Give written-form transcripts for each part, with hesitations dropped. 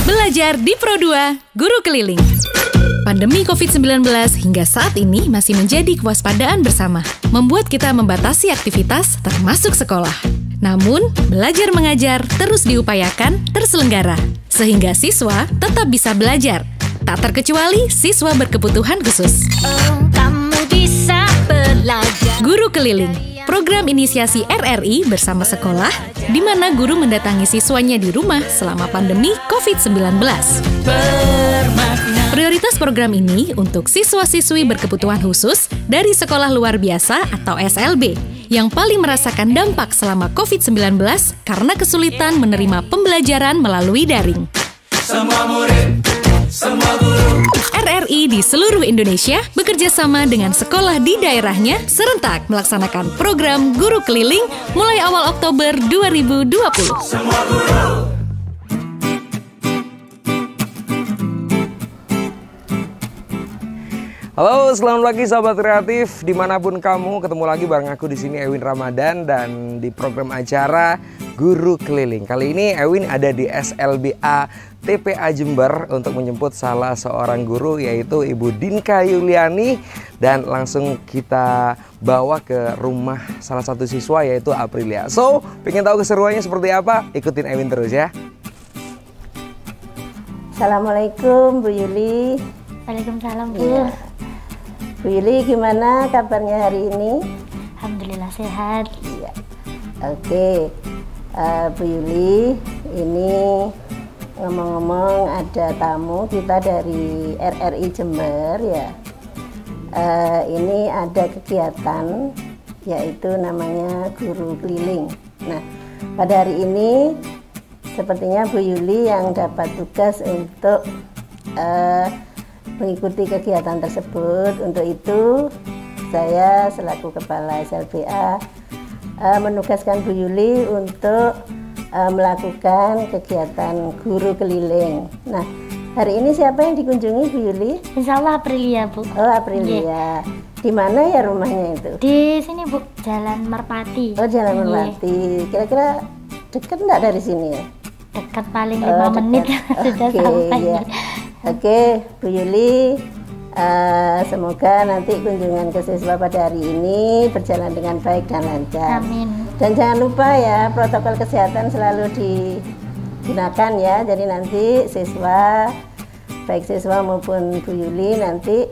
Belajar di Pro2, Guru Keliling. Pandemi COVID-19 hingga saat ini masih menjadi kewaspadaan bersama, membuat kita membatasi aktivitas termasuk sekolah. Namun, belajar mengajar terus diupayakan terselenggara, sehingga siswa tetap bisa belajar, tak terkecuali siswa berkebutuhan khusus. Kamu bisa belajar. Guru Keliling, program inisiasi RRI bersama sekolah, di mana guru mendatangi siswanya di rumah selama pandemi COVID-19. Prioritas program ini untuk siswa-siswi berkebutuhan khusus dari sekolah luar biasa atau SLB yang paling merasakan dampak selama COVID-19 karena kesulitan menerima pembelajaran melalui daring. Semua murid, semua guru. RRI di seluruh Indonesia bekerja sama dengan sekolah di daerahnya serentak melaksanakan program Guru Keliling mulai awal Oktober 2020. Semua guru. Halo, selamat pagi sahabat kreatif dimanapun kamu. Ketemu lagi bareng aku di sini Ewin Ramadan dan di program acara Guru Keliling. Kali ini Ewin ada di SLBA TPA Jember untuk menjemput salah seorang guru yaitu Ibu Dinka Yuliani, dan langsung kita bawa ke rumah salah satu siswa yaitu Aprilia. So, pengen tahu keseruannya seperti apa? Ikutin Ewin terus ya. Assalamualaikum Bu Yuli. Waalaikumsalam Bu. Ya. Bu Yuli, gimana kabarnya hari ini? Alhamdulillah sehat. Iya. Oke, Bu Yuli, ini ngomong-ngomong ada tamu kita dari RRI Jember ya. Ini ada kegiatan yaitu namanya Guru Keliling. Nah, pada hari ini sepertinya Bu Yuli yang dapat tugas untuk mengikuti kegiatan tersebut. Untuk itu saya selaku Kepala SLBA menugaskan Bu Yuli untuk melakukan kegiatan Guru Keliling. Nah, hari ini siapa yang dikunjungi Bu Yuli? Insya Allah Aprilia Bu. Oh, Aprilia. Di mana ya rumahnya itu? Di sini Bu, Jalan Merpati. Oh, Jalan Merpati. Kira-kira dekat enggak dari sini ya? Dekat, paling 5 menit sudah sampai. Ya. Oke, Bu Yuli, semoga nanti kunjungan ke siswa pada hari ini berjalan dengan baik dan lancar. Amin. Dan jangan lupa ya, protokol kesehatan selalu digunakan ya. Jadi nanti siswa, baik siswa maupun Bu Yuli nanti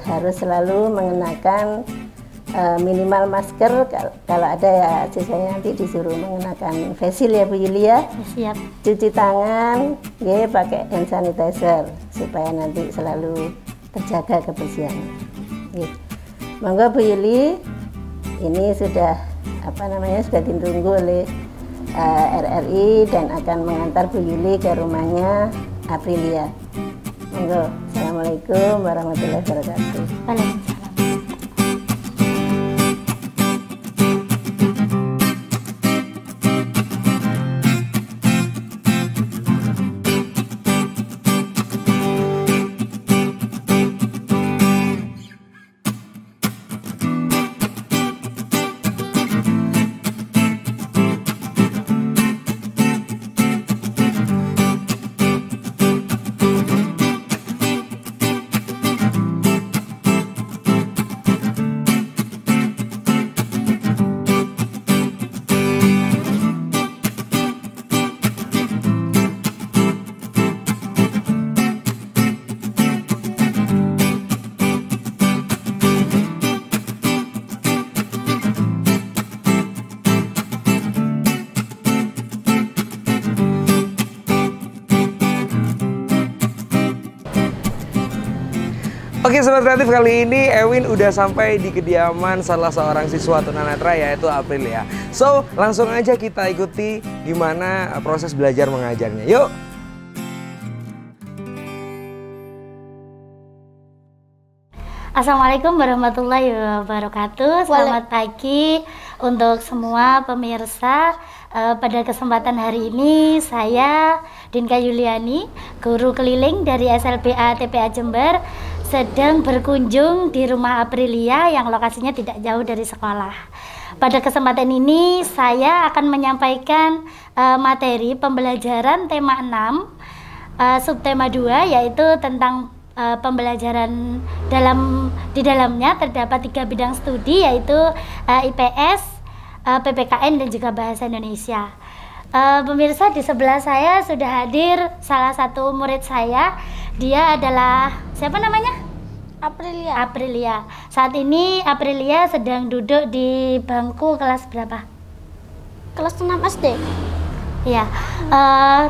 harus selalu mengenakan minimal masker. Kalau ada ya siswanya nanti disuruh mengenakan face shield ya Bu Yuli ya. Siap. Cuci tangan, ya pakai hand sanitizer supaya nanti selalu terjaga kebersihannya. Ya. Monggo Bu Yuli, ini sudah sudah ditunggu oleh RRI dan akan mengantar Bu Yuli ke rumahnya Aprilia. Monggo. Assalamualaikum warahmatullahi wabarakatuh. Waalaikumsalam. Oke Sobat Kreatif, kali ini Ewin udah sampai di kediaman salah seorang siswa tunanetra yaitu Aprilia. So, langsung aja kita ikuti gimana proses belajar mengajarnya. Yuk! Assalamualaikum warahmatullahi wabarakatuh. Selamat pagi untuk semua pemirsa. Pada kesempatan hari ini saya Dinka Yuliani, Guru Keliling dari SLBA TPA Jember, sedang berkunjung di rumah Aprilia yang lokasinya tidak jauh dari sekolah. Pada kesempatan ini saya akan menyampaikan materi pembelajaran tema 6 subtema 2 yaitu tentang pembelajaran di dalamnya terdapat 3 bidang studi yaitu IPS, PPKN dan juga bahasa Indonesia. Pemirsa, di sebelah saya sudah hadir salah satu murid saya. Dia adalah siapa namanya? Aprilia. Saat ini Aprilia sedang duduk di bangku kelas berapa? Kelas 6 SD. Ya.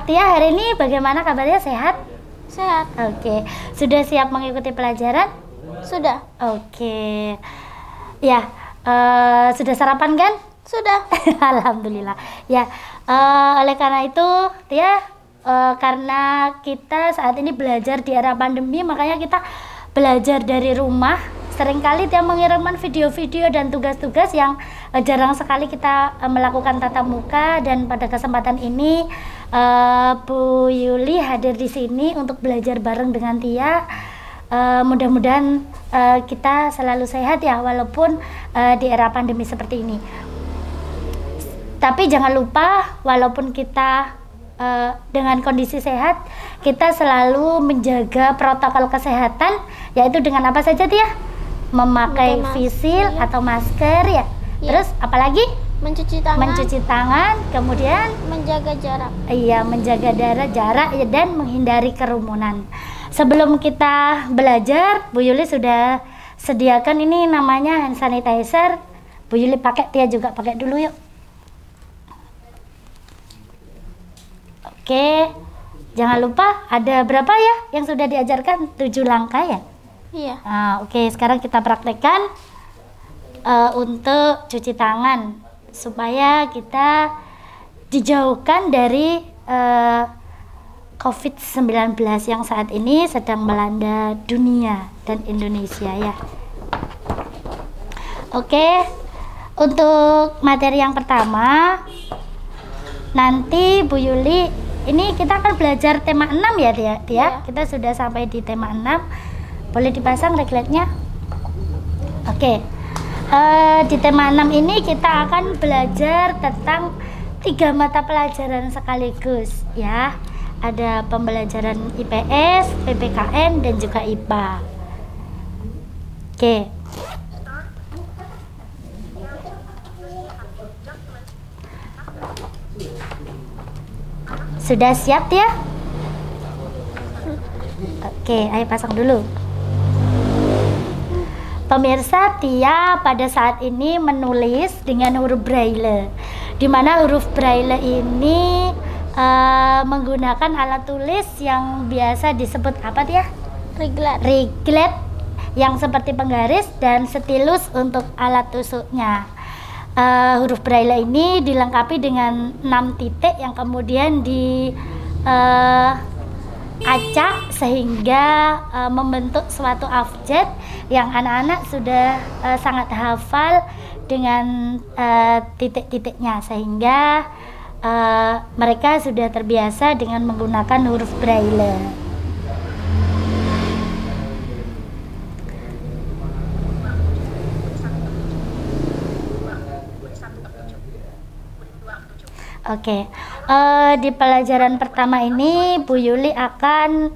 Tia, hari ini bagaimana kabarnya, sehat? Sehat. Oke. Sudah siap mengikuti pelajaran? Sudah. Oke. Ya, sudah sarapan kan? Sudah. Alhamdulillah. Ya, oleh karena itu, Tia, karena kita saat ini belajar di era pandemi, makanya kita belajar dari rumah. Seringkali Tia mengirimkan video-video dan tugas-tugas yang jarang sekali kita melakukan tatap muka, dan pada kesempatan ini Bu Yuli hadir di sini untuk belajar bareng dengan Tia. Mudah-mudahan kita selalu sehat ya, walaupun di era pandemi seperti ini. Tapi jangan lupa, walaupun kita dengan kondisi sehat, kita selalu menjaga protokol kesehatan, yaitu dengan apa saja Tia? Memakai visil atau masker ya. Terus apalagi? Mencuci tangan, kemudian menjaga jarak. Iya, menjaga jarak ya, dan menghindari kerumunan. Sebelum kita belajar, Bu Yuli sudah sediakan ini namanya hand sanitizer. Bu Yuli pakai, Tia juga pakai dulu yuk. Oke, jangan lupa ada berapa ya yang sudah diajarkan? 7 langkah ya? Iya. Oke, sekarang kita praktekkan untuk cuci tangan supaya kita dijauhkan dari COVID-19 yang saat ini sedang melanda dunia dan Indonesia ya. Oke, untuk materi yang pertama, nanti Bu Yuli, ini kita akan belajar tema 6 ya Tia? Iya. Kita sudah sampai di tema 6. Boleh dipasang regletnya? Oke. Di tema 6 ini kita akan belajar tentang 3 mata pelajaran sekaligus ya. Ada pembelajaran IPS, PPKN, dan juga IPA. Oke. Sudah siap ya? Oke, ayo pasang dulu. Pemirsa, Tia pada saat ini menulis dengan huruf braille, di mana huruf braille ini menggunakan alat tulis yang biasa disebut apa Tia? Reglet yang seperti penggaris, dan stylus untuk alat tusuknya. Huruf braille ini dilengkapi dengan 6 titik yang kemudian acak sehingga membentuk suatu abjad yang anak-anak sudah sangat hafal dengan titik-titiknya, sehingga mereka sudah terbiasa dengan menggunakan huruf braille. Oke, di pelajaran pertama ini Bu Yuli akan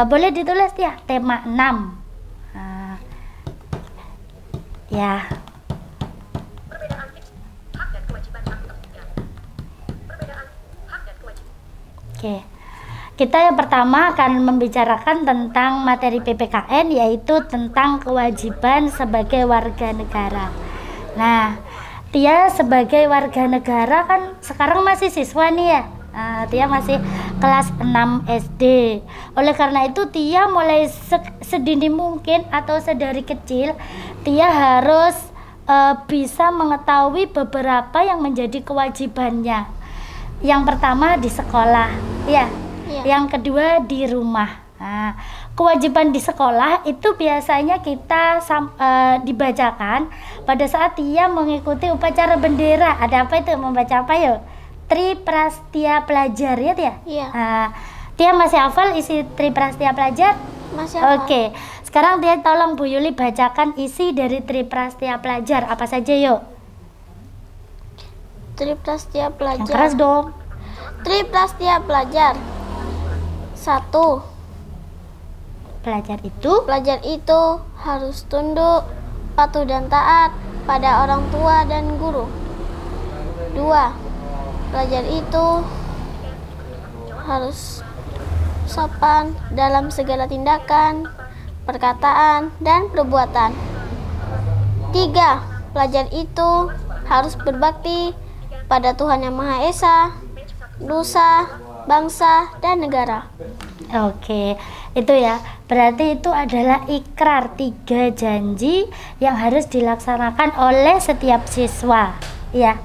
boleh ditulis ya tema 6 ya. Oke, kita yang pertama akan membicarakan tentang materi PPKN, yaitu tentang kewajiban sebagai warga negara. Nah, Tia sebagai warga negara kan sekarang masih siswa nih ya. Tia masih kelas 6 SD. Oleh karena itu Tia mulai sedini mungkin atau sedari kecil Tia harus bisa mengetahui beberapa yang menjadi kewajibannya. Yang pertama di sekolah, ya. Yang kedua di rumah. Nah, kewajiban di sekolah itu biasanya kita dibacakan pada saat Tia mengikuti upacara bendera. Ada apa itu? Membaca apa yuk? Triprastia Pelajar ya Tia? Iya. Tia masih hafal isi Triprastia Pelajar? Masih hafal. Oke, sekarang Tia tolong Bu Yuli bacakan isi dari Triprastia Pelajar. Apa saja yuk? Triprastia Pelajar. Yang keras dong. Triprastia Pelajar. 1. Pelajar itu Pelajar itu harus tunduk, patuh dan taat pada orang tua dan guru. 2. Pelajar itu harus sopan dalam segala tindakan, perkataan, dan perbuatan. 3. Pelajar itu harus berbakti pada Tuhan Yang Maha Esa, nusa, bangsa, dan negara. Oke, itu ya. Berarti itu adalah ikrar 3 janji yang harus dilaksanakan oleh setiap siswa. Ya.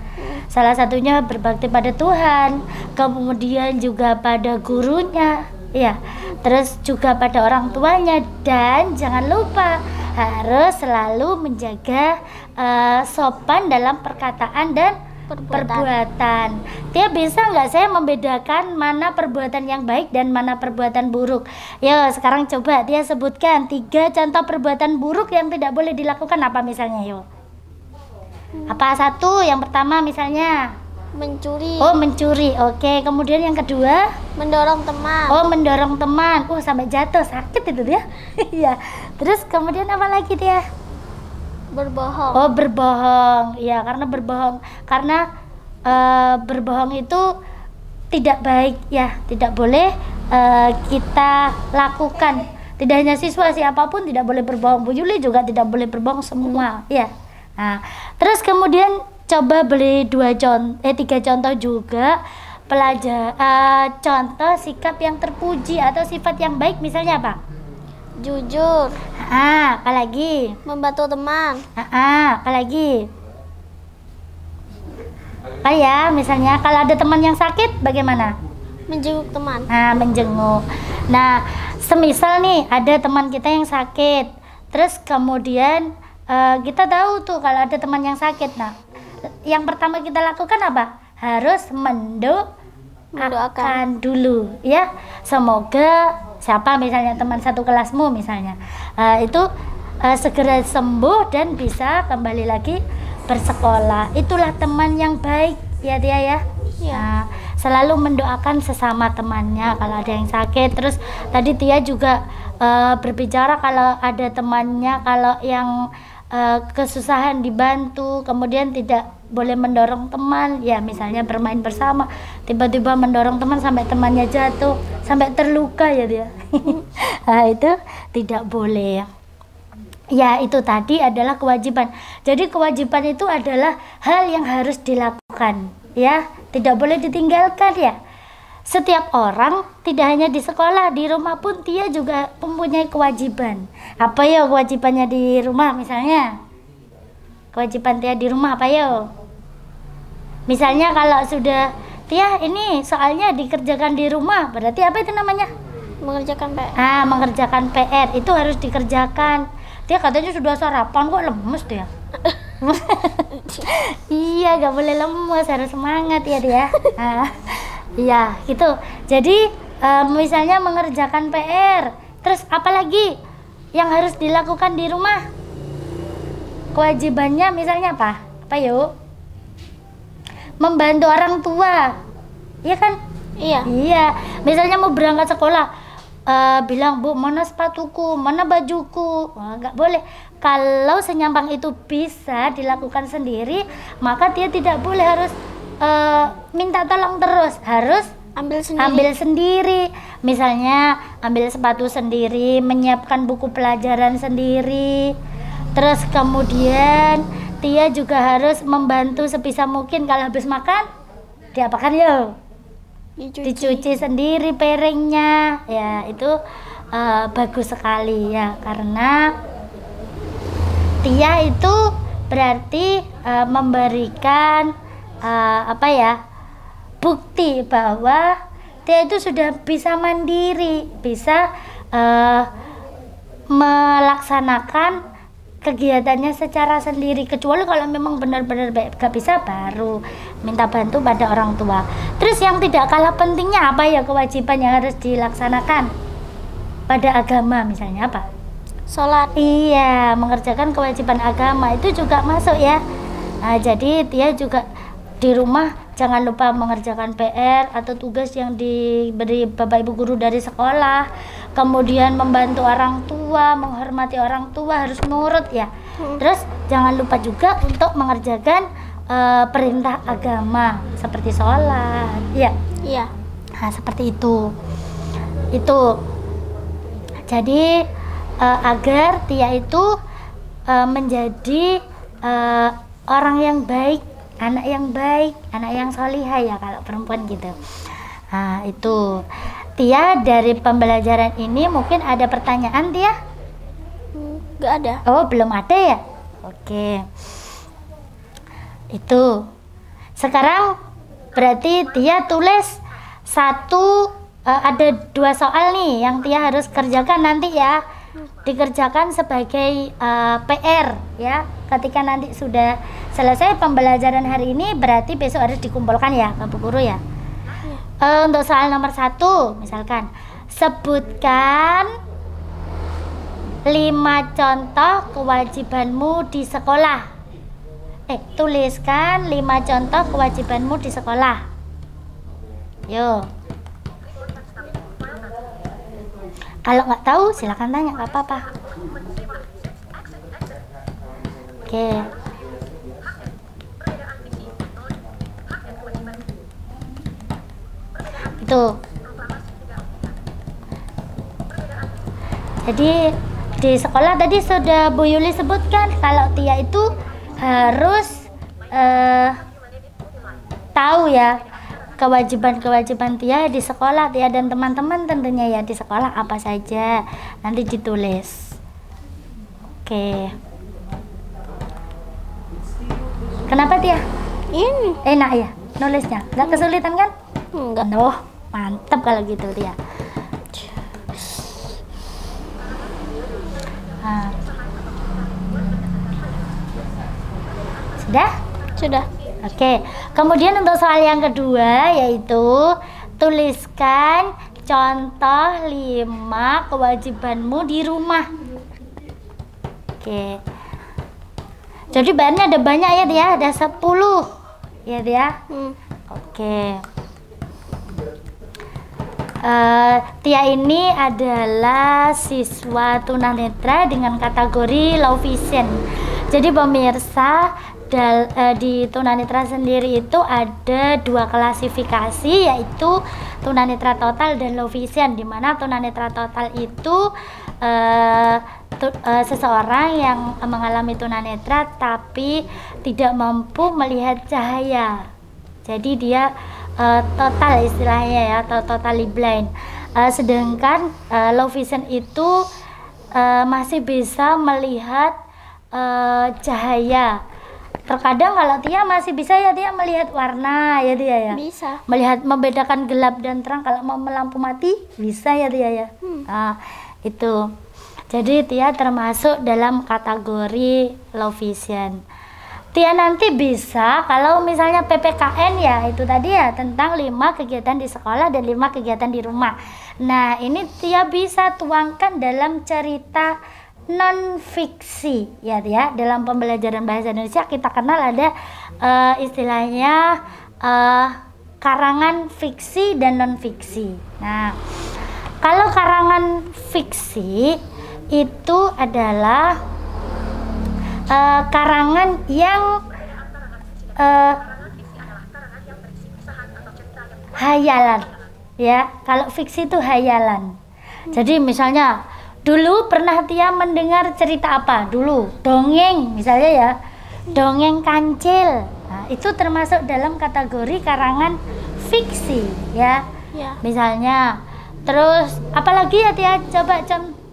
Salah satunya berbakti pada Tuhan, kemudian juga pada gurunya, ya. Terus juga pada orang tuanya, dan jangan lupa harus selalu menjaga sopan dalam perkataan dan perbuatan. Dia bisa nggak saya membedakan mana perbuatan yang baik dan mana perbuatan buruk? Yo, sekarang coba dia sebutkan 3 contoh perbuatan buruk yang tidak boleh dilakukan, apa misalnya, yo? Apa satu? Yang pertama misalnya Mencuri. oh, mencuri. Oke, kemudian yang kedua, Mendorong teman. oh, mendorong teman. Sampai jatuh, sakit itu dia. Iya. Terus kemudian apa lagi dia? Berbohong. Oh, berbohong. Ya, karena berbohong. Karena berbohong itu tidak baik ya, tidak boleh kita lakukan. Tidak hanya siswa, siapapun tidak boleh berbohong. Bu Yuli juga tidak boleh berbohong semua, ya. Nah, terus kemudian coba beli 3 contoh juga pelajar contoh sikap yang terpuji atau sifat yang baik, misalnya apa? Jujur. Apa lagi? Membantu teman. Apa lagi? Ya, misalnya kalau ada teman yang sakit bagaimana? Menjenguk teman. Menjenguk. Nah, semisal nih ada teman kita yang sakit, terus kemudian kita tahu tuh kalau ada teman yang sakit. Nah, yang pertama kita lakukan apa? Harus mendoakan dulu, ya. Semoga siapa misalnya teman satu kelasmu misalnya itu segera sembuh dan bisa kembali lagi bersekolah. Itulah teman yang baik, ya dia ya. Nah, selalu mendoakan sesama temannya kalau ada yang sakit. Terus tadi Tia juga berbicara kalau ada temannya kalau yang kesusahan dibantu, kemudian tidak boleh mendorong teman, ya misalnya bermain bersama, tiba-tiba mendorong teman sampai temannya jatuh, sampai terluka ya dia. Nah, itu tidak boleh ya. Ya, itu tadi adalah kewajiban. Jadi kewajiban itu adalah hal yang harus dilakukan, ya, tidak boleh ditinggalkan ya. Setiap orang, tidak hanya di sekolah, di rumah pun dia juga mempunyai kewajiban. Apa ya kewajibannya di rumah misalnya? Kewajiban Tia di rumah apa ya? Misalnya kalau sudah Tia ini soalnya dikerjakan di rumah, berarti apa itu namanya? Mengerjakan PR. Mengerjakan PR itu harus dikerjakan. Dia katanya sudah sarapan kok lemes dia. Iya, gak boleh lemes, harus semangat ya dia. Iya, gitu. Jadi misalnya mengerjakan PR. Terus apa lagi yang harus dilakukan di rumah? Kewajibannya misalnya apa? Apa yuk? Membantu orang tua. Iya kan? Iya. Iya. Misalnya mau berangkat sekolah, bilang, "Bu, mana sepatuku? Mana bajuku?" Nggak boleh. Kalau senyampang itu bisa dilakukan sendiri, maka dia tidak boleh harus minta tolong terus, harus ambil sendiri. Misalnya ambil sepatu sendiri, menyiapkan buku pelajaran sendiri. Terus kemudian Tia juga harus membantu sebisa mungkin kalau habis makan diapakan ya? Dicuci sendiri piringnya. Ya, itu bagus sekali ya, karena Tia itu berarti memberikan bukti bahwa dia itu sudah bisa mandiri, bisa melaksanakan kegiatannya secara sendiri, kecuali kalau memang benar-benar gak bisa baru minta bantu pada orang tua. Terus yang tidak kalah pentingnya apa ya kewajiban yang harus dilaksanakan pada agama, misalnya apa? Sholat. Iya, mengerjakan kewajiban agama itu juga masuk ya. Nah, jadi dia juga di rumah jangan lupa mengerjakan PR atau tugas yang diberi Bapak Ibu guru dari sekolah. Kemudian membantu orang tua, menghormati orang tua, harus nurut ya. Terus jangan lupa juga untuk mengerjakan perintah agama seperti sholat, ya. Iya. Nah, seperti itu. Jadi agar Tia itu menjadi orang yang baik, anak yang solihah ya kalau perempuan gitu. Nah, itu. Tia, dari pembelajaran ini mungkin ada pertanyaan, Tia? Nggak ada. Oh, belum ada ya? Oke. Itu. Sekarang berarti Tia tulis ada 2 soal nih yang Tia harus kerjakan nanti ya. Dikerjakan sebagai PR ya. Ketika nanti sudah selesai pembelajaran hari ini, berarti besok harus dikumpulkan ya ke Bu Guru ya. Untuk soal nomor 1 misalkan, sebutkan 5 contoh kewajibanmu di sekolah. Tuliskan 5 contoh kewajibanmu di sekolah. Yo. Kalau nggak tahu silakan tanya, nggak apa-apa. Oke. Itu. Jadi di sekolah tadi sudah Bu Yuli sebutkan kalau Tia itu harus tahu ya kewajiban-kewajiban Tia di sekolah, Tia dan teman-teman tentunya ya di sekolah apa saja, nanti ditulis. Oke. Kenapa Tia? Ini Enak ya nulisnya, nggak kesulitan kan? enggak. Oh, mantap kalau gitu Tia. Nah. Sudah? Oke. Kemudian untuk soal yang kedua yaitu tuliskan contoh 5 kewajibanmu di rumah. Oke. Jadi bahannya ada banyak ya Tia, ada 10 ya Tia. Oke. Tia ini adalah siswa tunanetra dengan kategori low vision. Jadi pemirsa, di tunanetra sendiri itu ada 2 klasifikasi, yaitu tunanetra total dan low vision, di mana tunanetra total itu seseorang yang mengalami tunanetra tapi tidak mampu melihat cahaya. Jadi dia total istilahnya ya, totally blind. Sedangkan low vision itu masih bisa melihat cahaya. Terkadang kalau Tia masih bisa ya Tia melihat warna ya Tia ya. Bisa. Melihat membedakan gelap dan terang, kalau mau lampu mati bisa ya Tia ya. Nah, itu. Jadi Tia termasuk dalam kategori low vision. Tia nanti bisa kalau misalnya PPKN ya, itu tadi ya tentang 5 kegiatan di sekolah dan 5 kegiatan di rumah. Nah, ini Tia bisa tuangkan dalam cerita non fiksi ya Tia. Dalam pembelajaran bahasa Indonesia kita kenal ada istilahnya karangan fiksi dan non fiksi. Nah, kalau karangan fiksi itu adalah karangan yang hayalan ya. Kalau fiksi itu hayalan. Jadi misalnya dulu pernah Tia mendengar cerita apa? Dulu dongeng misalnya ya, dongeng kancil. Nah, itu termasuk dalam kategori karangan fiksi ya. Misalnya, terus apalagi ya Tia? Coba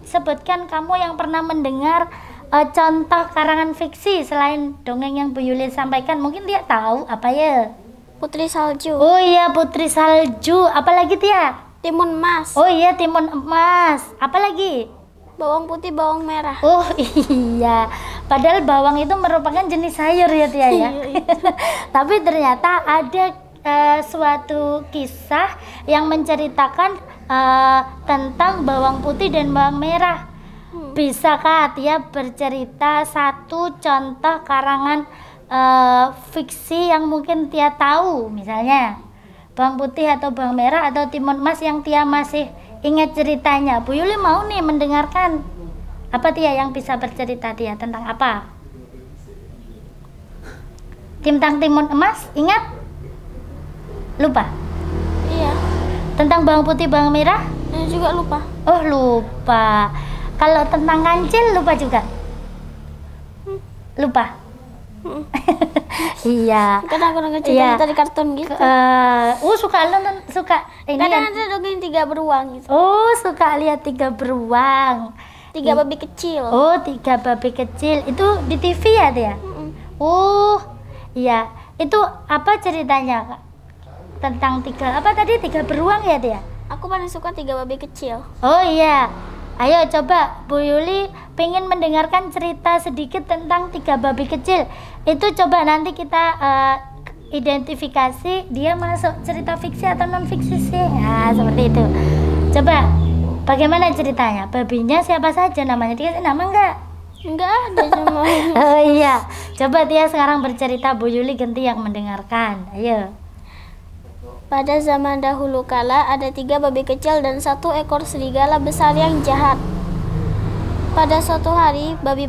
sebutkan kamu yang pernah mendengar contoh karangan fiksi selain dongeng yang Bu Yuli sampaikan. Mungkin Tia tahu apa ya? Putri Salju. Oh iya, Putri Salju. Apalagi Tia? Timun emas. Oh iya, timun emas. Apalagi? Bawang putih, bawang merah. Oh iya, padahal bawang itu merupakan jenis sayur ya Tia ya. Tapi ternyata ada suatu kisah yang menceritakan tentang bawang putih dan bawang merah. Bisakah Tia bercerita 1 contoh karangan fiksi yang mungkin Tia tahu, misalnya bawang putih atau bawang merah atau timun emas yang Tia masih ingat ceritanya. Bu Yuli mau nih mendengarkan. Apa Tia yang bisa bercerita Tia tentang apa? Tentang timun emas, ingat? Lupa? Iya. Tentang bawang putih, bawang merah? Juga lupa. Oh, lupa. Kalau tentang kancil lupa juga? Lupa? Iya. Kan aku nonton cerita di kartun gitu. Suka nonton, suka ini. Kadang ada dongeng 3 beruang gitu. Oh, suka lihat 3 beruang. 3 babi kecil. Oh, 3 babi kecil. Itu di TV ya, Tia? Oh, iya. Itu apa ceritanya, Kak? Tentang 3 beruang ya, Tia? Aku paling suka 3 babi kecil. Oh iya. Ayo coba Bu Yuli pengen mendengarkan cerita sedikit tentang 3 babi kecil. Itu coba nanti kita identifikasi dia masuk cerita fiksi atau non fiksi sih. Nah, seperti itu. Coba bagaimana ceritanya? Babinya siapa saja namanya? Dia nama enggak? Enggak ada cuma. Oh iya. Coba Tia sekarang bercerita, Bu Yuli ganti yang mendengarkan. Ayo. Pada zaman dahulu kala ada 3 babi kecil dan 1 ekor serigala besar yang jahat. Pada suatu hari babi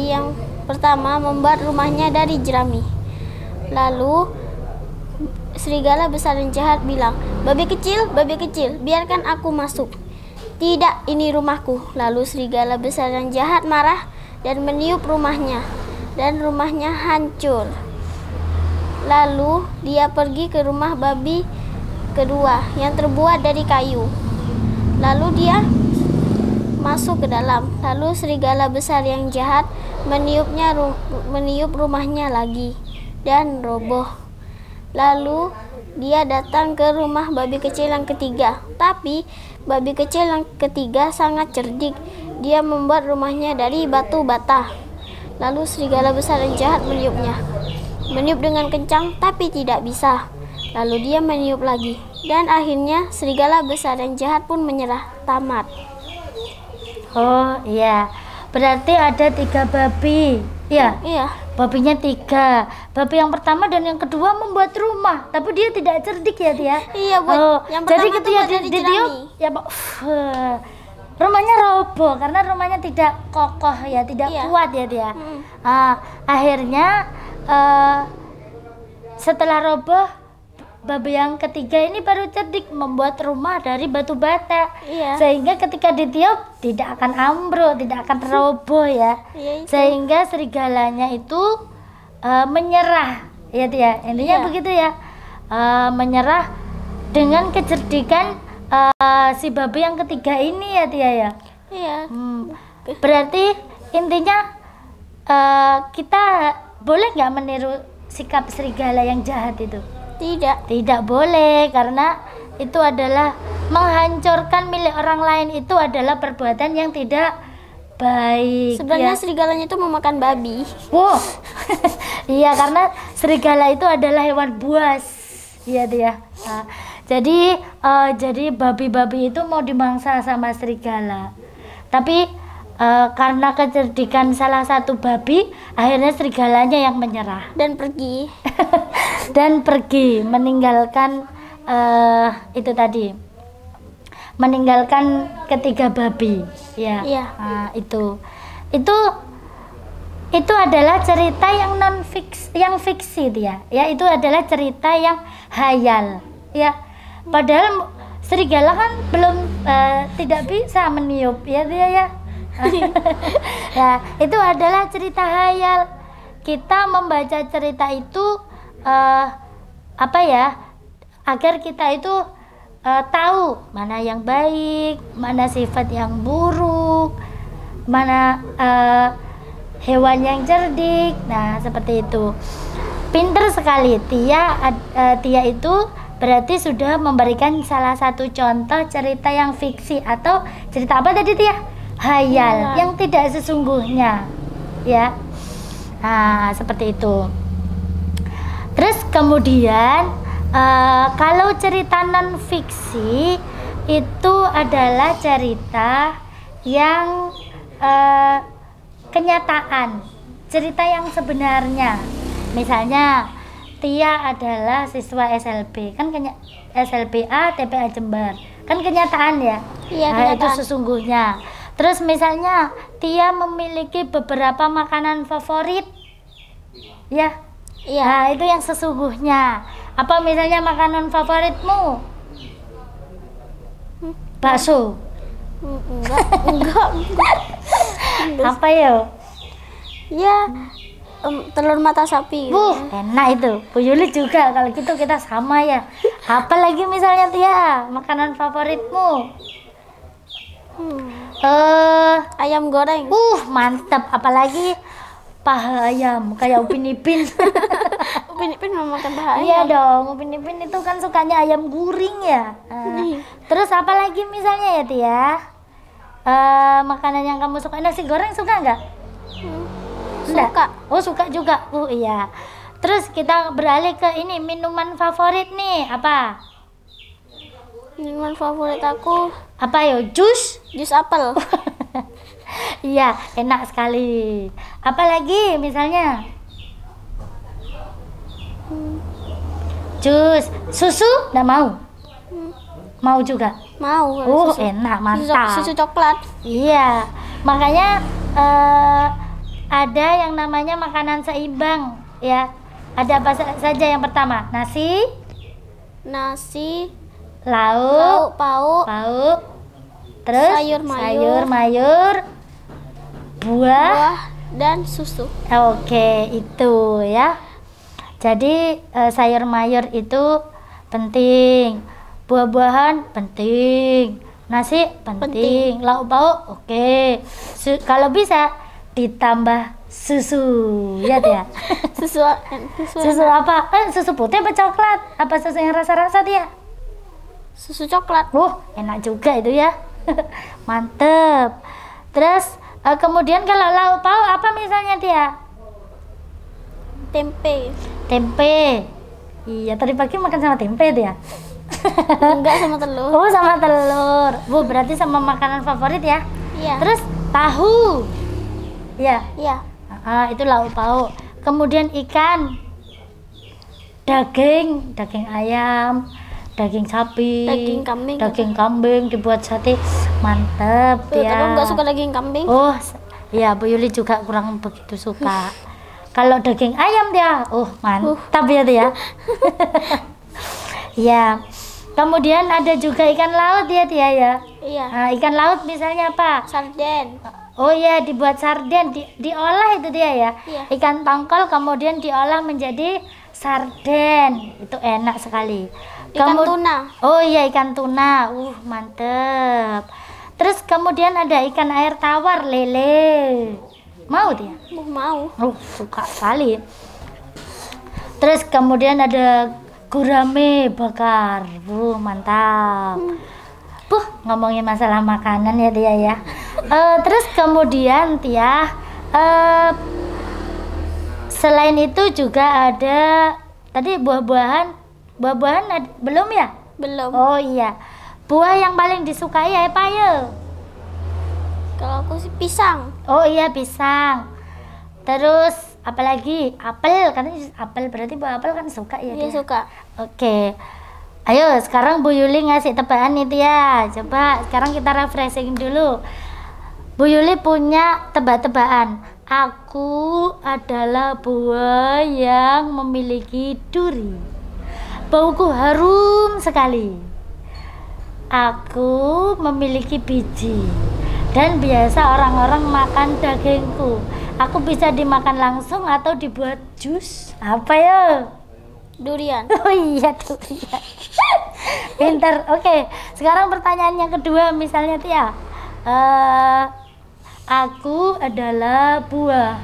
yang pertama membuat rumahnya dari jerami. Lalu serigala besar yang jahat bilang, babi kecil, biarkan aku masuk." "Tidak, ini rumahku." Lalu serigala besar yang jahat marah dan meniup rumahnya, dan rumahnya hancur. Lalu dia pergi ke rumah babi kedua yang terbuat dari kayu. Lalu dia masuk ke dalam. Lalu serigala besar yang jahat meniup rumahnya lagi dan roboh. Lalu dia datang ke rumah babi kecil yang ketiga. Tapi babi kecil yang ketiga sangat cerdik. Dia membuat rumahnya dari batu bata. Lalu serigala besar yang jahat meniupnya. Meniup dengan kencang tapi tidak bisa. Lalu dia meniup lagi. Dan akhirnya serigala besar yang jahat pun menyerah. Tamat. Oh iya. Berarti ada 3 babi. Ya? Iya. Babinya 3. Babi yang pertama dan yang kedua membuat rumah. Tapi dia tidak cerdik ya, Tia? Iya, buat yang pertama jadi tuh buat ketika dia ya, rumahnya roboh karena rumahnya tidak kokoh ya, tidak kuat ya, Tia. Akhirnya setelah roboh, babi yang ketiga ini baru cerdik membuat rumah dari batu bata. Iya. Sehingga ketika ditiup tidak akan ambruk, tidak akan roboh ya. Iya, Sehingga serigalanya itu menyerah ya, Tia. Intinya begitu ya. Menyerah dengan kecerdikan si babi yang ketiga ini ya, Tia ya. Iya. Berarti intinya kita boleh nggak meniru sikap serigala yang jahat itu? Tidak boleh, karena itu adalah menghancurkan milik orang lain, itu adalah perbuatan yang tidak baik. Sebenarnya ya. serigalanya itu memakan babi. Wow. Iya, karena serigala itu adalah hewan buas. Iya dia. Nah, jadi babi-babi itu mau dimangsa sama serigala. Tapi karena kecerdikan salah satu babi, akhirnya serigalanya yang menyerah Dan pergi. dan pergi meninggalkan itu tadi, meninggalkan ketiga babi ya. Iya. Nah, itu adalah cerita yang yang fiksi dia ya. Itu adalah cerita yang hayal ya, padahal serigala kan belum tidak bisa meniup ya dia ya. Ya, itu adalah cerita hayal. Kita membaca cerita itu agar kita itu tahu mana yang baik, mana sifat yang buruk, mana hewan yang cerdik. Nah, seperti itu. Pinter sekali Tia itu berarti sudah memberikan salah satu contoh cerita yang fiksi atau cerita apa tadi, Tia? Hayal yang tidak sesungguhnya ya. Nah, seperti itu. Terus kemudian kalau cerita non fiksi itu adalah cerita yang kenyataan cerita yang sebenarnya. Misalnya Tia adalah siswa SLB, kan SLBA TPA Jember, kan kenyataan ya. Iya, Nah, kenyataan. itu sesungguhnya. Terus misalnya Tia memiliki beberapa makanan favorit, ya. Iya. Nah, itu yang sesungguhnya. Apa misalnya makanan favoritmu? Bakso. Enggak. Apa ya? Ya, telur mata sapi. Enak itu. Bu Yuli juga, kalau gitu kita sama ya. Apa lagi misalnya Tia, makanan favoritmu? Ayam goreng. Mantap. Apalagi paha ayam, kayak Upin Ipin. Upin Ipin mau makan paha ayam. Iya dong, Upin Ipin itu kan sukanya ayam guring ya. Terus apa lagi misalnya ya Tia? Makanan yang kamu suka, nasi goreng suka nggak? Enggak? Suka. Oh suka juga. Iya. Terus kita beralih ke ini, minuman favorit nih apa? Minuman favorit aku Apa ya? Jus? jus apel. Iya, enak sekali. Apalagi misalnya? Jus, susu? Nggak mau? Mau juga? Mau. Enak, mantap. Susu coklat. Iya, makanya ada yang namanya makanan seimbang ya. Ada apa saja yang pertama? Nasi, lauk, pauk, terus sayur sayur mayur, mayur, buah. buah, dan susu. Oke, itu ya. Jadi sayur mayur itu penting, buah-buahan penting, nasi penting, lauk pauk oke. Kalau bisa ditambah susu ya Tia. Susu Susu apa? Susu putih apa coklat? Apa susu yang rasa-rasa Tia? susu coklat. Enak juga itu ya. Mantep. Terus kemudian kalau lauk pauk apa misalnya Tia? Tempe. Iya, tadi pagi makan sama tempe tuh ya. Enggak, sama telur. Sama telur. Berarti sama makanan favorit ya. Iya. Terus tahu. Iya. Iya. Itu lauk pauk. Kemudian ikan, daging ayam, daging sapi, Daging kambing kambing. dibuat sate, mantep Aku ya. nggak suka daging kambing. Iya, Bu Yuli juga kurang begitu suka. Kalau daging ayam dia, mantap ya dia. Ya. Kemudian ada juga ikan laut ya Tia ya. Iya. Nah, ikan laut misalnya apa? Sarden. Oh iya, dibuat sarden, diolah itu dia ya. Iya. Ikan tongkol kemudian diolah menjadi sarden. Itu enak sekali. Ikan tuna. Oh iya, ikan tuna. Mantep. Terus kemudian ada ikan air tawar, lele. Mau dia? Mau. Suka sekali. Terus kemudian ada gurame bakar. Mantap. Ngomongin masalah makanan ya Tia ya. Terus kemudian Tia, selain itu juga ada tadi buah-buahan belum ya? Belum. Oh iya. Buah yang paling disukai apa ya? Kalau aku sih pisang. Oh iya, pisang. Terus apalagi? Apel, katanya apel, berarti buah apel kan suka ya? Iya, Tia? suka. Oke. Ayo sekarang Bu Yuli ngasih tebakan nih Tia. Coba sekarang kita refreshing dulu. Bu Yuli punya tebak-tebakan. Aku adalah buah yang memiliki duri. Bauku harum sekali. Aku memiliki biji. Dan biasa orang-orang makan dagingku. Aku bisa dimakan langsung atau dibuat jus. Apa ya? Durian. Oh iya, durian. Pinter. Oke, sekarang pertanyaan yang kedua misalnya Tia. Aku adalah buah.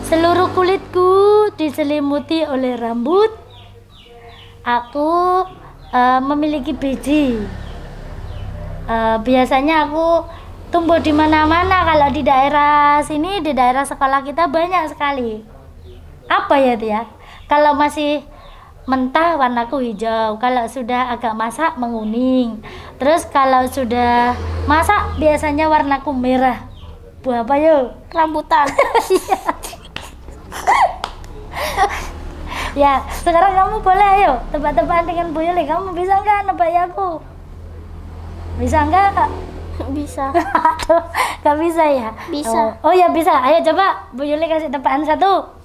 Seluruh kulitku diselimuti oleh rambut. Aku memiliki biji. Biasanya aku tumbuh di mana-mana. Kalau di daerah sini, di daerah sekolah kita banyak sekali. Apa ya Tia? Kalau masih mentah warnaku hijau, kalau sudah agak masak menguning. Terus kalau sudah masak biasanya warnaku merah. Buah apa yuk? Rambutan. Ya, sekarang kamu boleh ayo tebak-tebakan dengan Bu Yuli. Kamu bisa nggak nebak aku? Bisa nggak? Bisa. Nggak bisa ya? Bisa. Oh ya bisa. Ayo coba Bu Yuli kasih tebakan satu.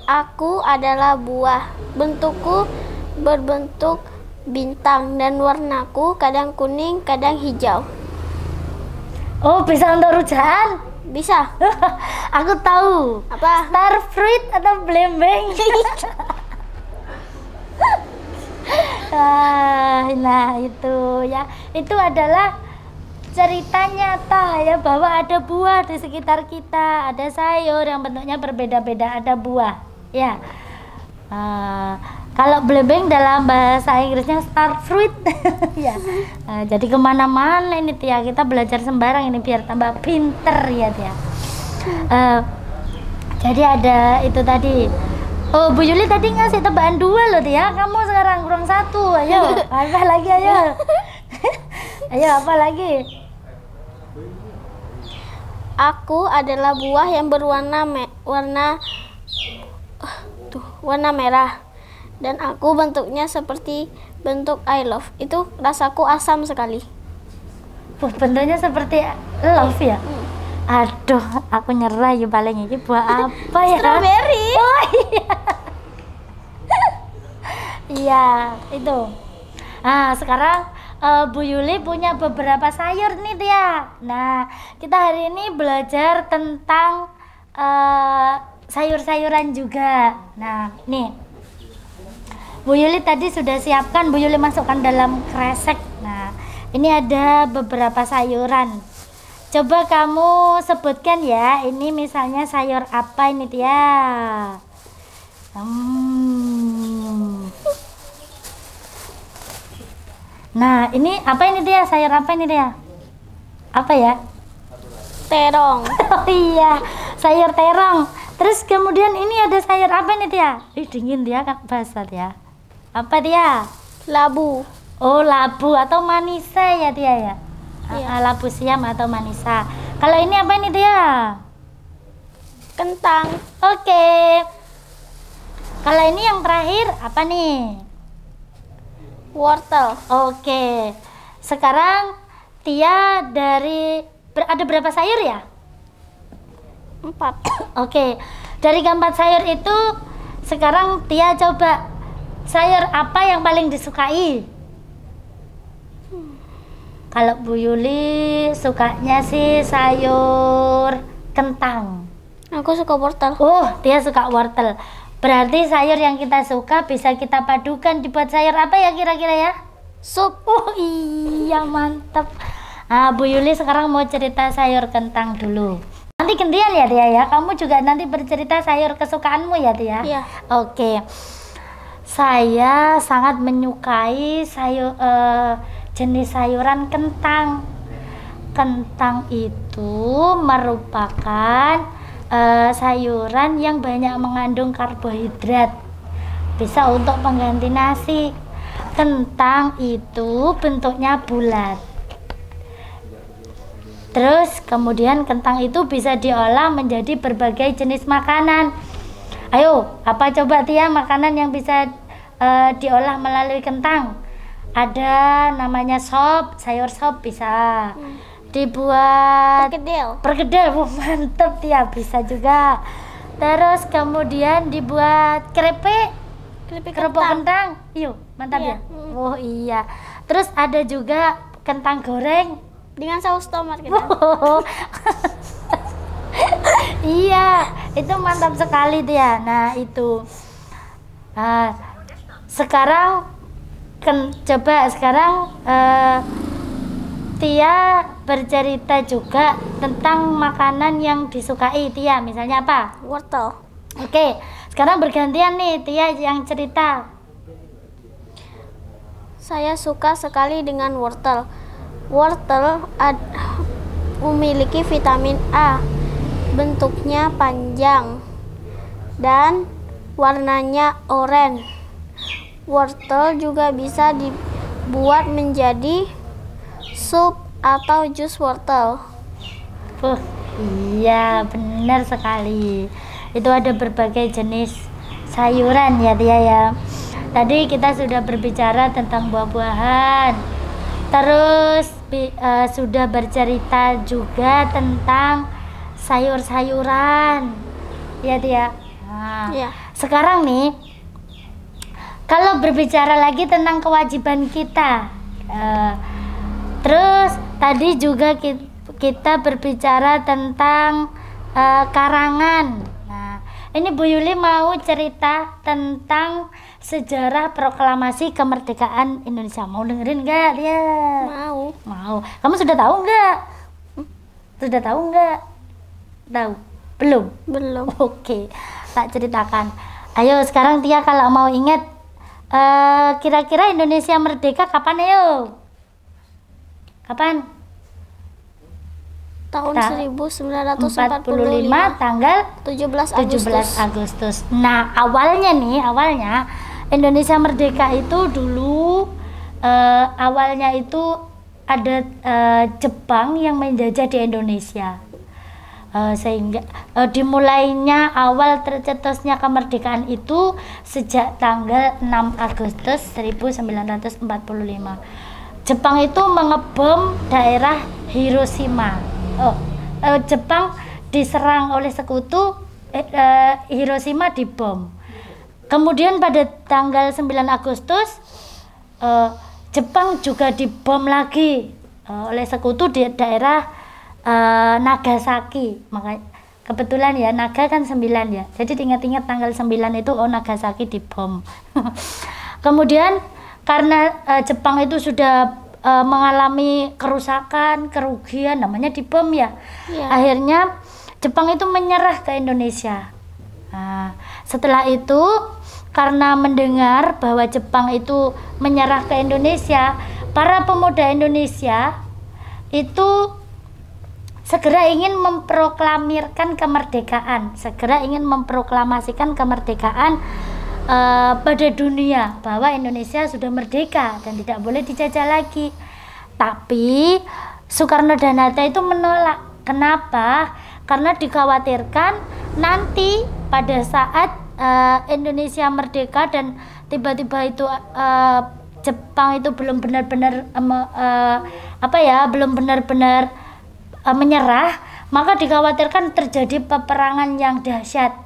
Aku adalah buah. Bentukku berbentuk bintang dan warnaku kadang kuning, kadang hijau. Oh, bisa untuk rujaan? Bisa. Aku tahu. Apa? Star fruit atau belembeng? Nah itu ya, itu adalah cerita nyata ya, bahwa ada buah di sekitar kita, ada sayur yang bentuknya berbeda-beda, ada buah ya. Kalau belembeng dalam bahasa Inggrisnya star fruit ya. Jadi kemana-mana ini Tia, kita belajar sembarang ini biar tambah pinter ya Tia. Jadi ada itu tadi. Oh, Bu Yuli tadi ngasih tebakan 2 loh Tia. Kamu sekarang kurang 1. Ayo, apa lagi ayo? Ayo, apa lagi? Aku adalah buah yang berwarna warna merah. Dan aku bentuknya seperti bentuk I love. Itu rasaku asam sekali. Bentuknya seperti love ya? Aduh, aku nyerah ya paling ini buah apa ya? Strawberry. Oh iya. Iya, itu. Nah, sekarang Bu Yuli punya beberapa sayur nih Tia. Nah, kita hari ini belajar tentang sayur-sayuran juga. Nah, nih. Bu Yuli tadi sudah siapkan, Bu Yuli masukkan dalam kresek. Nah, ini ada beberapa sayuran. Coba kamu sebutkan ya, ini misalnya sayur apa ini Tia? Nah, ini apa ini Tia? Sayur apa ini Tia? Apa ya? Terong. Oh iya, sayur terong. Terus kemudian ini ada sayur apa ini Tia? Dingin Tia, kan basah Tia. Apa Tia? Labu. Oh, labu atau manisa ya Tia ya? Iya. Labu siam atau manisa. Kalau ini apa ini Tia? Kentang. Oke. Kalau ini yang terakhir apa nih? Wortel. Oke. Sekarang Tia ada berapa sayur ya? 4. Oke. Dari keempat sayur itu sekarang Tia coba sayur apa yang paling disukai? Kalau Bu Yuli sukanya sih sayur kentang. Aku suka wortel. Oh, Tia suka wortel. Berarti sayur yang kita suka bisa kita padukan dibuat sayur apa ya kira-kira ya? Sup. Oh iya, mantap. Nah, Bu Yuli sekarang mau cerita sayur kentang dulu. Nanti gantian ya Tia ya. Kamu juga nanti bercerita sayur kesukaanmu ya Tia? Iya. Oke. Saya sangat menyukai jenis sayuran kentang. Kentang itu merupakan sayuran yang banyak mengandung karbohidrat. Bisa untuk pengganti nasi. Kentang itu bentuknya bulat. Terus kemudian kentang itu bisa diolah menjadi berbagai jenis makanan. Ayo, apa coba Tia makanan yang bisa diolah melalui kentang? Ada namanya sop, sayur sop bisa. Dibuat perkedel. Wah, mantep Tia, bisa juga. Terus kemudian dibuat kerepek kentang. Yuk, mantap Iya. ya. Oh iya. Terus ada juga kentang goreng Dengan saus tomat gitu. Iya, itu mantap sekali Tia. Nah itu. Sekarang Tia bercerita juga tentang makanan yang disukai Tia. Misalnya apa? Wortel. Oke, sekarang bergantian nih Tia yang cerita. Saya suka sekali dengan wortel. Wortel memiliki vitamin A. Bentuknya panjang dan warnanya oranye. Wortel juga bisa dibuat menjadi sup atau jus wortel. Iya, benar sekali. Itu ada berbagai jenis sayuran ya dia ya. Tadi kita sudah berbicara tentang buah-buahan, terus sudah bercerita juga tentang sayur-sayuran ya dia. Nah, Iya. sekarang nih kalau berbicara lagi tentang kewajiban kita, terus tadi juga kita berbicara tentang karangan. Nah, ini Bu Yuli mau cerita tentang sejarah proklamasi kemerdekaan Indonesia. Mau dengerin nggak dia? Mau. Mau. Kamu sudah tahu nggak? Sudah tahu nggak? Tahu? Belum? Belum. Oke, tak ceritakan. Ayo sekarang Tia kalau mau ingat, kira-kira Indonesia merdeka kapan ayo? Kapan? Tahun 1945 tanggal 17 Agustus. Nah, awalnya Indonesia merdeka itu dulu awalnya itu ada Jepang yang menjajah di Indonesia. Sehingga dimulainya awal tercetusnya kemerdekaan itu sejak tanggal 6 Agustus 1945. Jepang itu mengebom daerah Hiroshima. Jepang diserang oleh sekutu, Hiroshima dibom. Kemudian pada tanggal 9 Agustus Jepang juga dibom lagi oleh sekutu di daerah Nagasaki. Makanya kebetulan ya, Naga kan 9 ya. Jadi ingat-ingat tanggal 9 itu Nagasaki dibom. Kemudian karena Jepang itu sudah mengalami kerusakan, kerugian, namanya dibom ya. Iya. Akhirnya Jepang itu menyerah ke Indonesia. Nah, setelah itu karena mendengar bahwa Jepang itu menyerah ke Indonesia, para pemuda Indonesia itu segera ingin memproklamirkan kemerdekaan, segera ingin memproklamasikan kemerdekaan pada dunia bahwa Indonesia sudah merdeka dan tidak boleh dijajah lagi. Tapi Soekarno dan Hatta itu menolak. Kenapa? Karena dikhawatirkan nanti pada saat Indonesia merdeka dan tiba-tiba itu Jepang itu belum benar-benar belum benar-benar menyerah, maka dikhawatirkan terjadi peperangan yang dahsyat.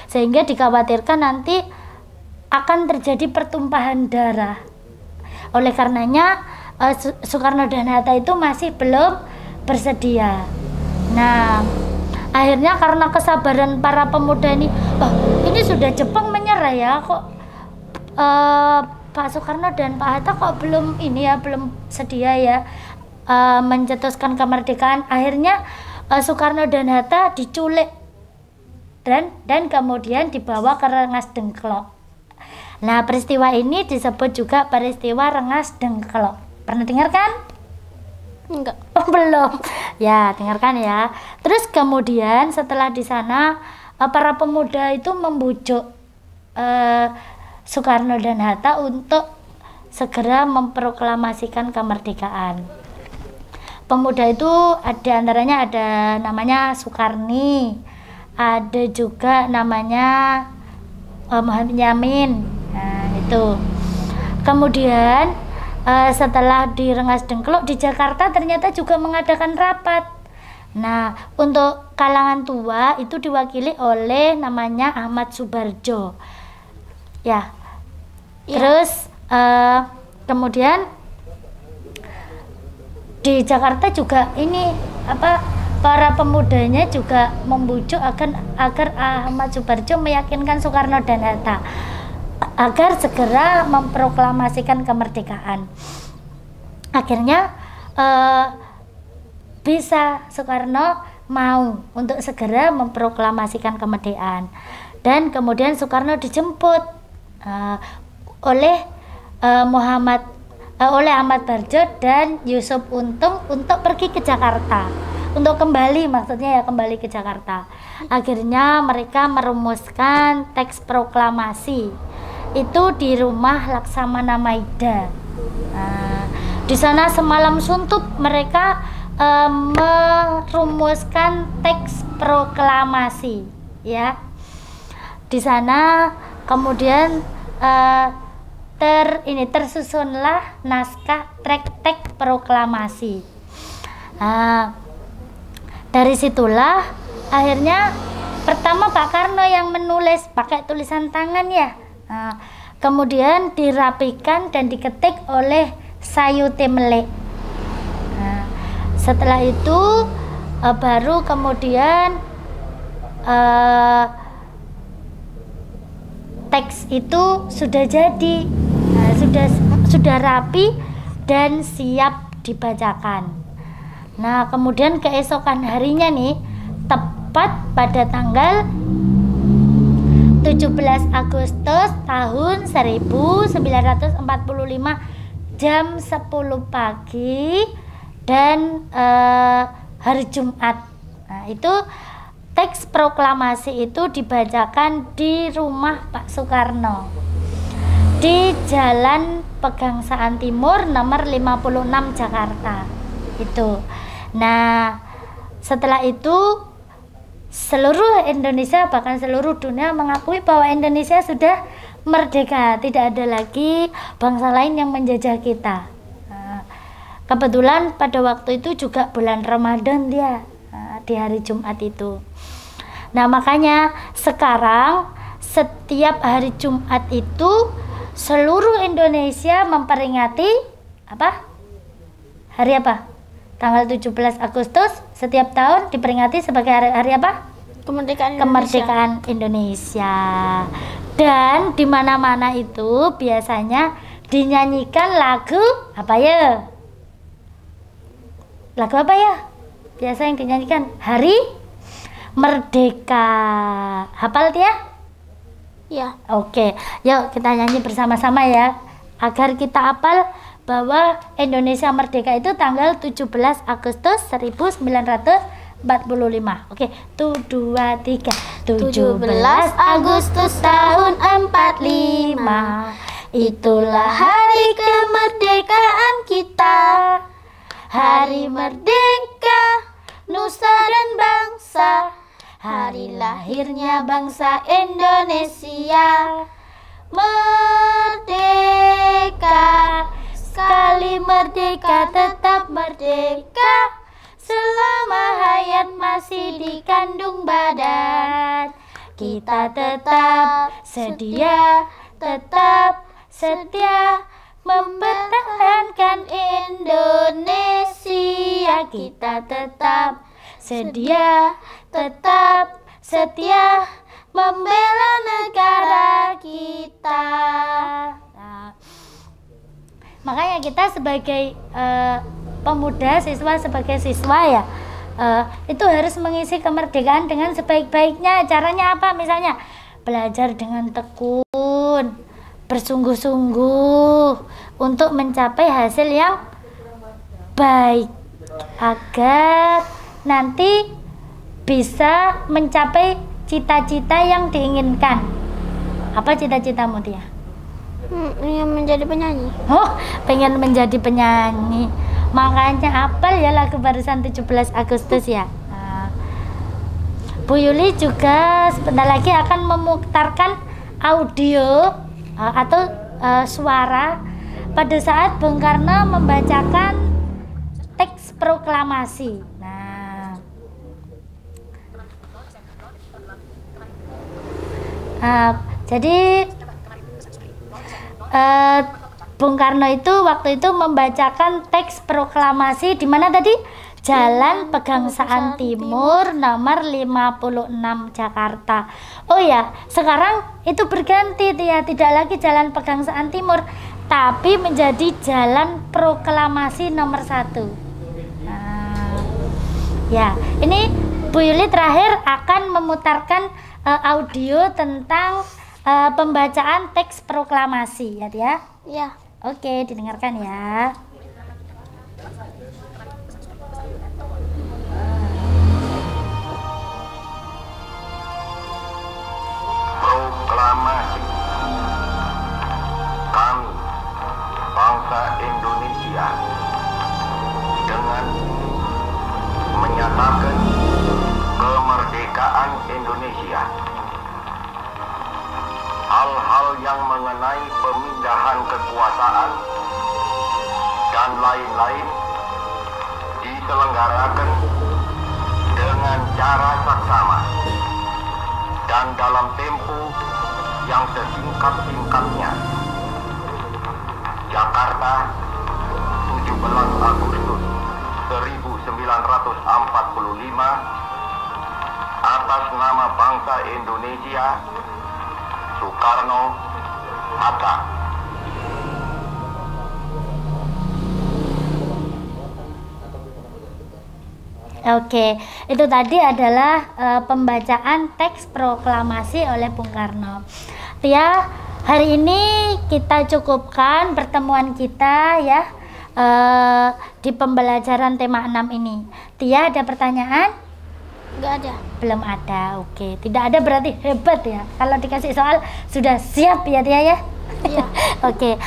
Sehingga dikhawatirkan nanti akan terjadi pertumpahan darah. Oleh karenanya Soekarno dan Hatta itu masih belum bersedia. Nah, akhirnya karena kesabaran para pemuda ini sudah Jepang menyerah ya, kok Pak Soekarno dan Pak Hatta kok belum sedia ya mencetuskan kemerdekaan. Akhirnya Soekarno dan Hatta diculik dan kemudian dibawa ke Rengas Dengklok. Nah, peristiwa ini disebut juga peristiwa Rengas Dengklok. Pernah dengar kan? Enggak. Oh, belum. Ya, dengarkan ya. Terus kemudian setelah di sana para pemuda itu membujuk Soekarno dan Hatta untuk segera memproklamasikan kemerdekaan. Pemuda itu antaranya ada namanya Sukarni, ada juga namanya Muhammad Yamin. Nah, itu. Kemudian setelah di Rengas Dengklok di Jakarta ternyata juga mengadakan rapat. Nah, untuk kalangan tua itu diwakili oleh namanya Ahmad Subarjo. Ya. Terus kemudian di Jakarta juga ini para pemudanya juga membujuk agar Ahmad Subarjo meyakinkan Soekarno dan Hatta agar segera memproklamasikan kemerdekaan. Akhirnya bisa Soekarno mau untuk segera memproklamasikan kemerdekaan, dan kemudian Soekarno dijemput oleh Ahmad Barjo dan Yusuf Untung untuk pergi ke Jakarta, untuk kembali ke Jakarta. Akhirnya mereka merumuskan teks proklamasi itu di rumah Laksamana Maida. Di sana semalam suntuk mereka merumuskan teks proklamasi, ya. Di sana kemudian tersusunlah naskah teks proklamasi. Dari situlah akhirnya pertama Pak Karno yang menulis pakai tulisan tangan ya. Kemudian dirapikan dan diketik oleh Sayuti Melek. Setelah itu baru kemudian teks itu sudah jadi, sudah rapi dan siap dibacakan. Nah, kemudian keesokan harinya nih, tepat pada tanggal 17 Agustus tahun 1945 jam 10 pagi dan hari Jumat. Nah, itu teks proklamasi itu dibacakan di rumah Pak Soekarno di Jalan Pegangsaan Timur nomor 56 Jakarta itu. Nah, setelah itu seluruh Indonesia bahkan seluruh dunia mengakui bahwa Indonesia sudah merdeka, tidak ada lagi bangsa lain yang menjajah kita. Kebetulan pada waktu itu juga bulan Ramadan dia, di hari Jumat itu. Nah, makanya sekarang setiap hari Jumat itu seluruh Indonesia memperingati apa? Hari apa? Tanggal 17 Agustus setiap tahun diperingati sebagai hari apa? Kemerdekaan Indonesia. Dan di mana-mana itu biasanya dinyanyikan lagu apa ya? Lagu apa ya? Biasa yang dinyanyikan Hari Merdeka. Hafal dia? Ya. Oke, yuk kita nyanyi bersama-sama ya, agar kita hafal bahwa Indonesia merdeka itu tanggal 17 Agustus 1945. Oke, 1, 2, 3. 17 Agustus tahun 45, itulah hari kemerdekaan kita. Hari merdeka, nusa dan bangsa, hari lahirnya bangsa Indonesia. Merdeka, sekali merdeka tetap merdeka, selama hayat masih dikandung badan. Kita tetap sedia, tetap setia mempertahankan Indonesia. Kita tetap sedia, tetap setia membela negara kita. Nah, makanya kita sebagai pemuda, sebagai siswa ya, itu harus mengisi kemerdekaan dengan sebaik-baiknya. Caranya apa? Misalnya belajar dengan tekun, bersungguh-sungguh untuk mencapai hasil yang baik agar nanti bisa mencapai cita-cita yang diinginkan. Apa cita-citamu dia? Ingin menjadi penyanyi. Oh, pengen menjadi penyanyi. Makanya apal ya lagu barusan 17 Agustus ya. Bu Yuli juga sebentar lagi akan memutarkan audio atau suara pada saat Bung Karno membacakan teks proklamasi. Jadi Bung Karno itu waktu itu membacakan teks proklamasi di mana tadi? Jalan Pegangsaan Timur nomor 56 Jakarta. Oh ya, sekarang itu berganti dia, tidak lagi Jalan Pegangsaan Timur, tapi menjadi Jalan Proklamasi nomor 1. Ya, ini Bu Yuli terakhir akan memutarkan audio tentang pembacaan teks proklamasi ya dia. Ya. Oke, didengarkan ya. Proklamasi. Kami, bangsa Indonesia, dengan menyatakan kemerdekaan Indonesia. Alhamdulillah. yang mengenai pemindahan kekuasaan dan lain-lain diselenggarakan dengan cara saksama dan dalam tempo yang sesingkat-singkatnya. Jakarta, 17 Agustus 1945, atas nama bangsa Indonesia, Soekarno Hatta. Oke, itu tadi adalah pembacaan teks proklamasi oleh Bung Karno. Tia, hari ini kita cukupkan pertemuan kita ya di pembelajaran tema 6 ini. Tia, ada pertanyaan? Nggak ada. Belum ada, oke. Tidak ada berarti hebat ya. Kalau dikasih soal sudah siap ya Tia ya? Iya. Oke,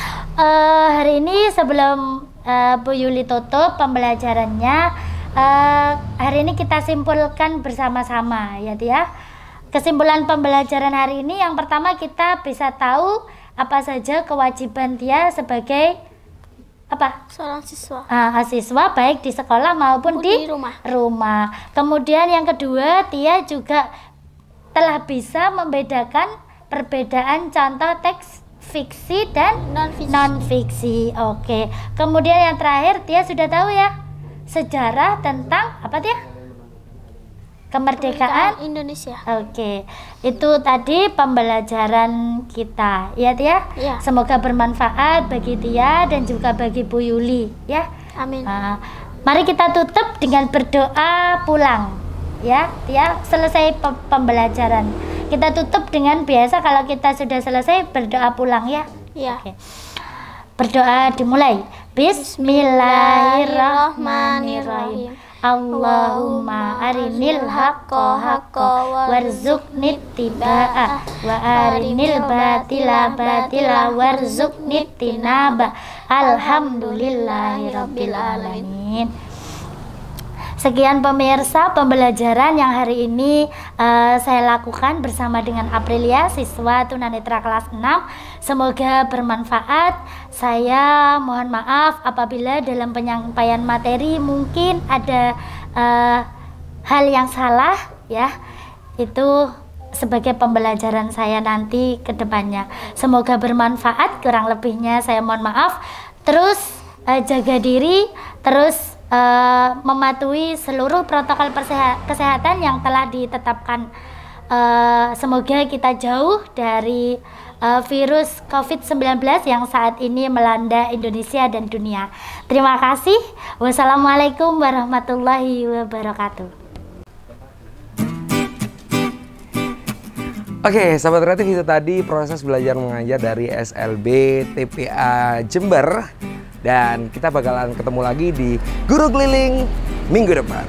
hari ini sebelum Bu Yuli tutup pembelajarannya, hari ini kita simpulkan bersama-sama ya Tia. Kesimpulan pembelajaran hari ini yang pertama, kita bisa tahu apa saja kewajiban Tia sebagai apa? Seorang siswa. Siswa baik di sekolah maupun di rumah. Kemudian yang kedua, Tia juga telah bisa membedakan perbedaan contoh teks fiksi dan non-fiksi. Oke. Kemudian yang terakhir, Tia sudah tahu ya sejarah tentang apa Tia? Kemerdekaan Indonesia. Oke, itu tadi pembelajaran kita ya Tia. Ya. Semoga bermanfaat bagi Tia dan juga bagi Bu Yuli ya. Amin. Mari kita tutup dengan berdoa pulang ya Tia. Selesai pembelajaran kita tutup dengan biasa, kalau kita sudah selesai berdoa pulang ya. Ya. Oke. Berdoa dimulai. Bismillahirrahmanirrahim. Allahumma arinil haqqa haqqa warzuqni ittiba'ah wa arinil batila batila warzuqni ijtinabah. Alhamdulillahirabbil alamin. Sekian pemirsa pembelajaran yang hari ini saya lakukan bersama dengan Aprilia, siswa tunanetra kelas 6. Semoga bermanfaat. Saya mohon maaf apabila dalam penyampaian materi mungkin ada hal yang salah ya. Itu sebagai pembelajaran saya nanti ke depannya. Semoga bermanfaat, kurang lebihnya saya mohon maaf. Terus jaga diri, terus mematuhi seluruh protokol kesehatan yang telah ditetapkan. Semoga kita jauh dari virus COVID-19 yang saat ini melanda Indonesia dan dunia. Terima kasih. Wassalamualaikum warahmatullahi wabarakatuh. Oke, sahabat kreatif, itu tadi proses belajar mengajar dari SLB TPA Jember. Dan kita bakalan ketemu lagi di Guru Keliling minggu depan.